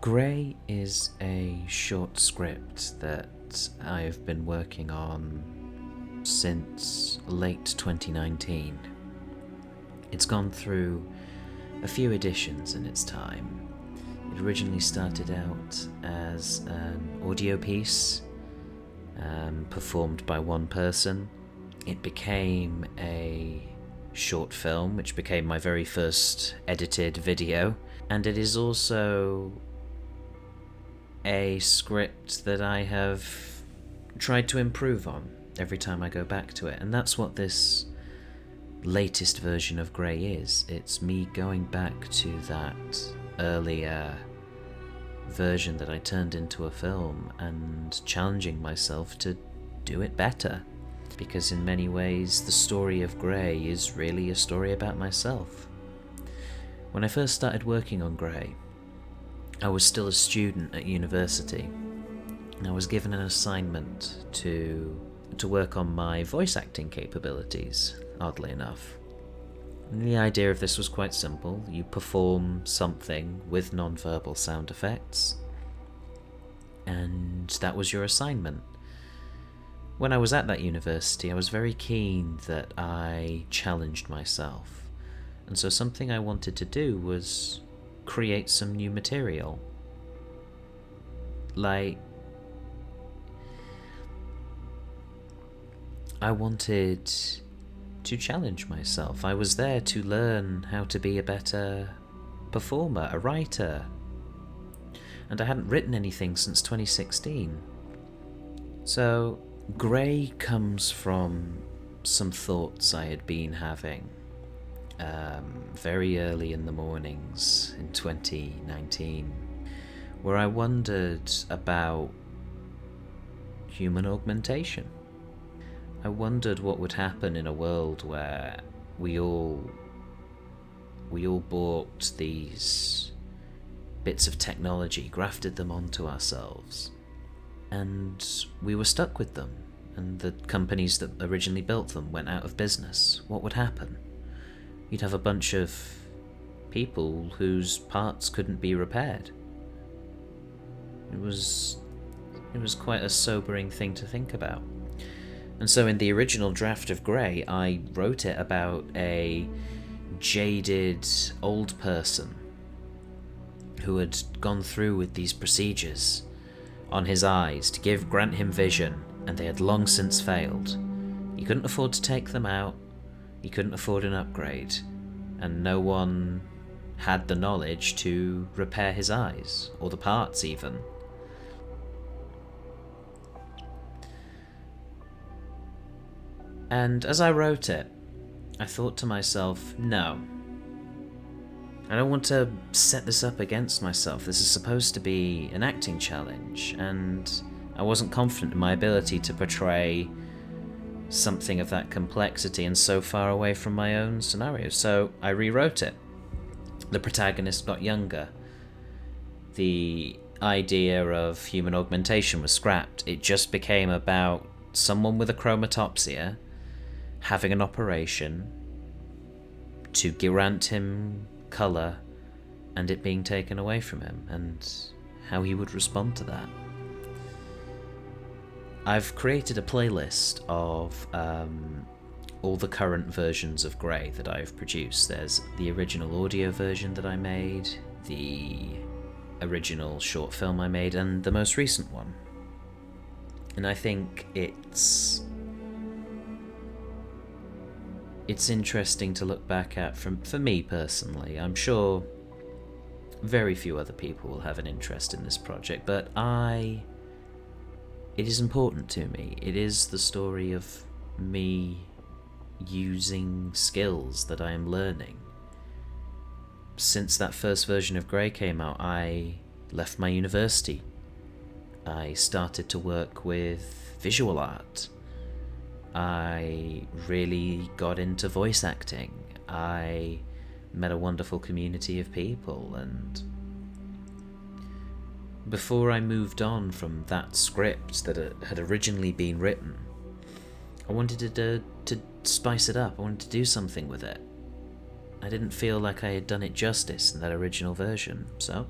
Grey is a short script that I've been working on since late 2019. It's gone through a few editions in its time. It originally started out as an audio piece performed by one person. It became a short film, which became my very first edited video, and it is also a script that I have tried to improve on every time I go back to it, and that's what this latest version of Grey is. It's me going back to that earlier version that I turned into a film and challenging myself to do it better, because in many ways the story of Grey is really a story about myself. When I first started working on Grey, I was still a student at university, and I was given an assignment to work on my voice acting capabilities, oddly enough. And the idea of this was quite simple. You perform something with non-verbal sound effects, and that was your assignment. When I was at that university, I was very keen that I challenged myself, and so something I wanted to do was create some new material. I wanted to challenge myself. I was there to learn how to be a better performer, a writer, and I hadn't written anything since 2016. So Grey comes from some thoughts I had been having very early in the mornings in 2019, where I wondered about human augmentation. I wondered what would happen in a world where we all bought these bits of technology, grafted them onto ourselves, and we were stuck with them, and the companies that originally built them went out of business. What would happen? You'd have a bunch of people whose parts couldn't be repaired. It was quite a sobering thing to think about. And so in the original draft of Grey, I wrote it about a jaded old person who had gone through with these procedures on his eyes to grant him vision, and they had long since failed. He couldn't afford to take them out, he couldn't afford an upgrade, and no one had the knowledge to repair his eyes, or the parts even. And as I wrote it, I thought to myself, no, I don't want to set this up against myself. This is supposed to be an acting challenge, and I wasn't confident in my ability to portray something of that complexity and so far away from my own scenario. So I rewrote it. The protagonist got younger. The idea of human augmentation was scrapped. It just became about someone with a chromatopsia having an operation to grant him colour and it being taken away from him, and how he would respond to that. I've created a playlist of all the current versions of Grey that I've produced. There's the original audio version that I made, the original short film I made, and the most recent one. And I think it's interesting to look back at for me personally. I'm sure very few other people will have an interest in this project, but it is important to me. It is the story of me using skills that I am learning. Since that first version of Grey came out, I left my university. I started to work with visual art. I really got into voice acting. I met a wonderful community of people, and before I moved on from that script that had originally been written, I wanted to spice it up. I wanted to do something with it. I didn't feel like I had done it justice in that original version, so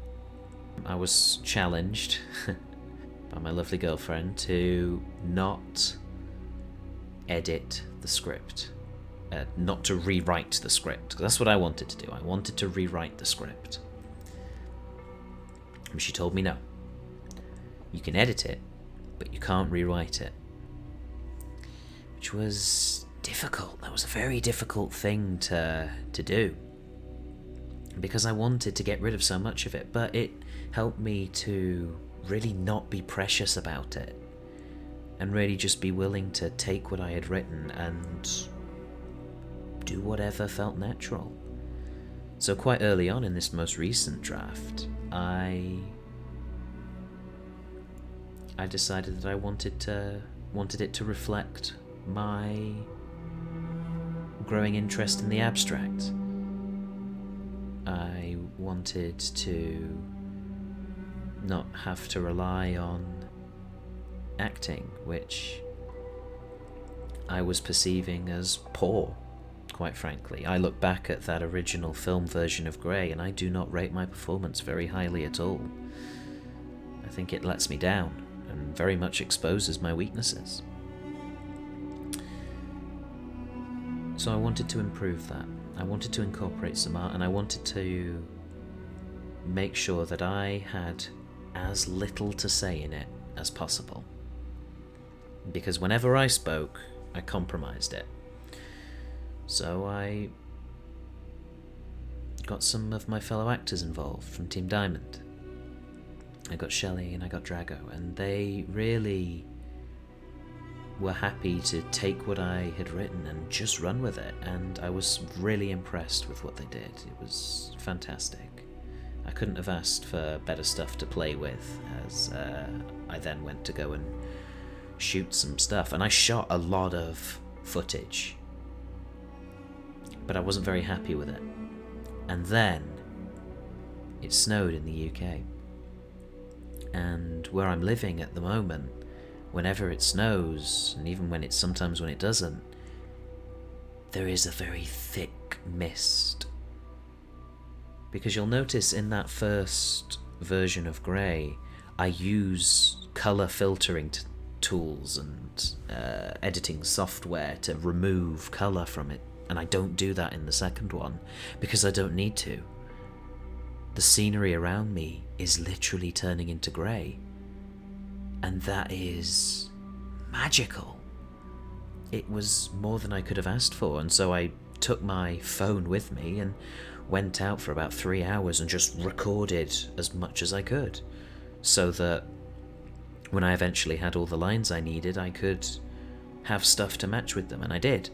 I was challenged by my lovely girlfriend to not edit the script. Not to rewrite the script. That's what I wanted to do. I wanted to rewrite the script. And she told me no. You can edit it, but you can't rewrite it. Which was difficult. That was a very difficult thing to do. Because I wanted to get rid of so much of it, but it helped me to really not be precious about it. And really just be willing to take what I had written and do whatever felt natural. So quite early on in this most recent draft, I decided that I wanted it to reflect my growing interest in the abstract. I wanted to not have to rely on acting, which I was perceiving as poor, quite frankly. I look back at that original film version of Grey and I do not rate my performance very highly at all. I think it lets me down and very much exposes my weaknesses. So I wanted to improve that. I wanted to incorporate some art, and I wanted to make sure that I had as little to say in it as possible. Because whenever I spoke, I compromised it. So I got some of my fellow actors involved from Team Diamond. I got Shelley and I got Drago, and they really were happy to take what I had written and just run with it, and I was really impressed with what they did. It was fantastic. I couldn't have asked for better stuff to play with, as I then went to go and shoot some stuff, and I shot a lot of footage, but I wasn't very happy with it. And then it snowed in the UK, and where I'm living at the moment, whenever it snows, and even sometimes when it doesn't, there is a very thick mist. Because you'll notice in that first version of Grey, I use colour filtering tools and editing software to remove colour from it, and I don't do that in the second one, because I don't need to. The scenery around me is literally turning into grey. And that is magical. It was more than I could have asked for, and so I took my phone with me and went out for about 3 hours and just recorded as much as I could, so that when I eventually had all the lines I needed, I could have stuff to match with them, and I did.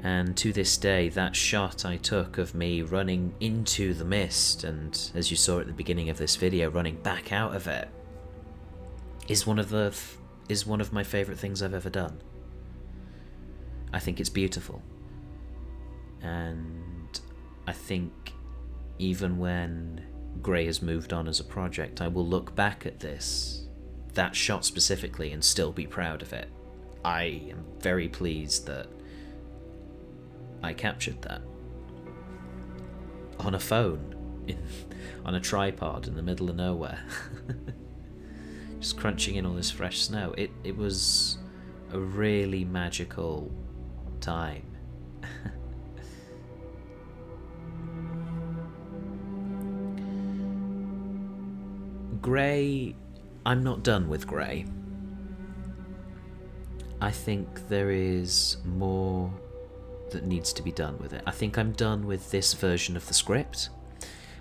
And to this day, that shot I took of me running into the mist, and as you saw at the beginning of this video, running back out of it, is one of my favourite things I've ever done. I think it's beautiful. And I think even when Grey has moved on as a project, I will look back at that shot specifically, and still be proud of it. I am very pleased that I captured that on a phone, on a tripod in the middle of nowhere. Just crunching in all this fresh snow. It was a really magical time. Grey, I'm not done with Grey. I think there is more that needs to be done with it. I think I'm done with this version of the script.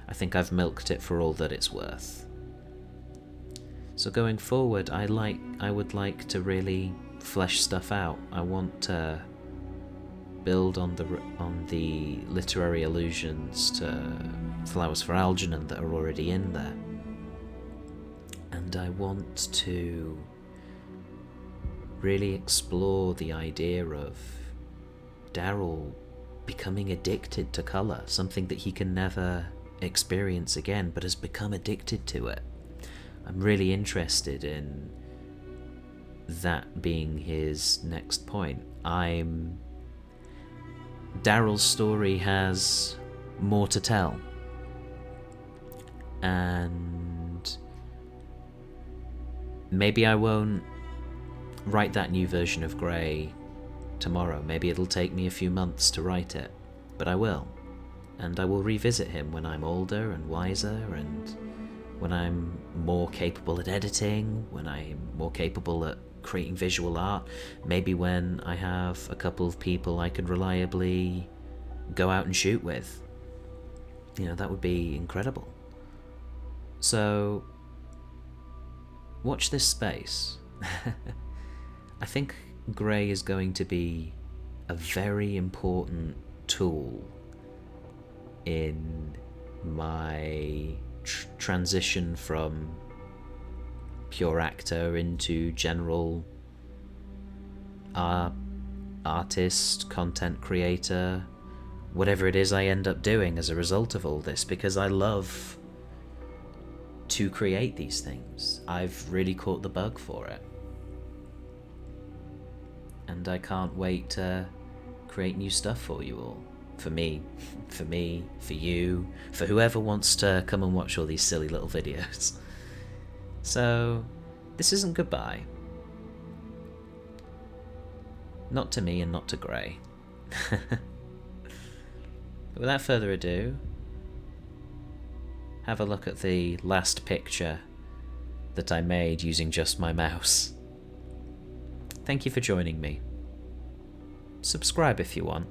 I think I've milked it for all that it's worth. So going forward, I would like to really flesh stuff out. I want to build on the literary allusions to Flowers for Algernon that are already in there. And I want to really explore the idea of Daryl becoming addicted to colour, something that he can never experience again, but has become addicted to it. I'm really interested in that being his next point. Daryl's story has more to tell. And maybe I won't write that new version of Grey tomorrow. Maybe it'll take me a few months to write it, but I will. And I will revisit him when I'm older and wiser, and when I'm more capable at editing, when I'm more capable at creating visual art, maybe when I have a couple of people I could reliably go out and shoot with. You know, that would be incredible. So, watch this space. I think Grey is going to be a very important tool in my transition from pure actor into general artist, content creator, whatever it is I end up doing as a result of all this, because I love to create these things. I've really caught the bug for it. And I can't wait to create new stuff for you all. For me, for you, for whoever wants to come and watch all these silly little videos. So, this isn't goodbye. Not to me and not to Grey. But without further ado, have a look at the last picture that I made using just my mouse. Thank you for joining me. Subscribe if you want.